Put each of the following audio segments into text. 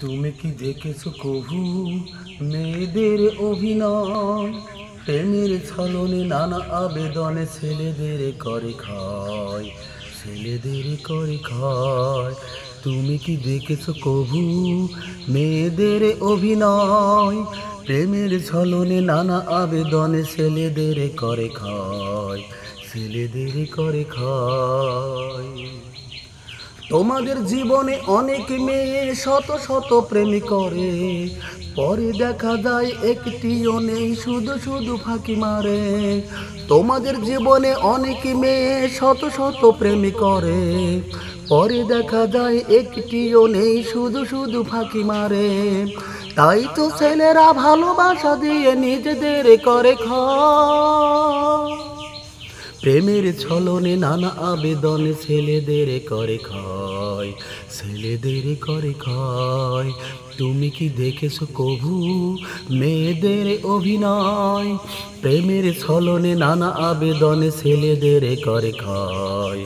তুমি কি দেখেছো কভু মেয়েদের অভিনয়? প্রেমের ছলনে নানা আবেদনে ছেলেদের করে ক্ষয়, ছেলেদের করে ক্ষয়। তুমি কি দেখেছো কভু মেয়েদের অভিনয়? প্রেমের ছলনে নানা আবেদনে ছেলেদের করে ক্ষয়, ছেলেদের করে ক্ষয়। তোমাদের জীবনে অনেক মেয়ে শত শত প্রেম করে, পরে দেখা যায় একটিও নেই, শুধু শুধু ফাঁকি মারে। তোমাদের জীবনে অনেক মেয়ে শত শত প্রেম করে, পরে দেখা যায় একটিও নেই, শুধু শুধু ফাঁকি মারে। তাই তো ছেলেরা ভালোবাসা দিয়ে নিজেদের করে ক্ষয়। প্রেমের ছলনে নানা আবেদনে ছেলেদের করে ক্ষয়, ছেলেদের করে ক্ষয়। তুমি কি দেখেছো কভু মেয়েদের অভিনয়? প্রেমের ছলনে নানা আবেদনে ছেলেদের করে ক্ষয়,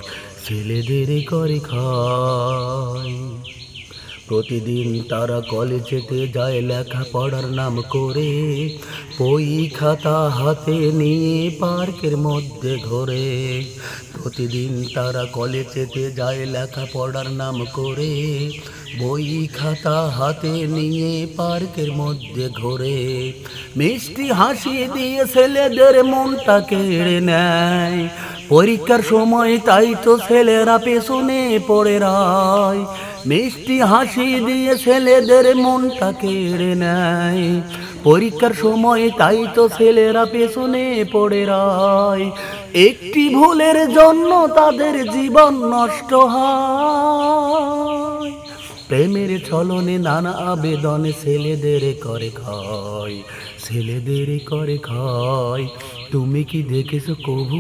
ছেলেদের করে ক্ষয়। প্রতিদিন তারা কলেজেতে যায় লেখাপড়ার নাম করে, বই খাতা হাতে নিয়ে পার্কের মধ্যে ঘোরে। প্রতিদিন তারা কলেজেতে যায় লেখাপড়ার নাম করে, বই খাতা হাতে নিয়ে পার্কের মধ্যে ঘোরে। মিষ্টি হাসি দিয়ে ছেলেদের মনটা কেড়ে নেয়, পরীক্ষার সময় তাই তো ছেলেরা পেছনে পড়ে রয়। মিষ্টি হাসি দিয়ে ছেলেদের মনটা কেড়ে নেয়, পরীক্ষার সময় তাই তো ছেলেরা পেছনে পড়ে রয়। একটি ভুলের জন্য তাদের জীবন নষ্ট হয়। প্রেমের ছলনে নানা আবেদনে ছেলেদের করে ক্ষয়, ছেলেদের করে ক্ষয়। তুমি কি দেখেছো কভু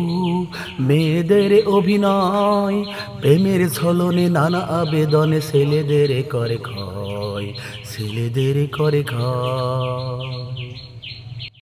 মেয়েদের অভিনয়? প্রেমের ছলনে নানা আবেদনে ছেলেদের করে ক্ষয়, ছেলেদের করে ক্ষয়।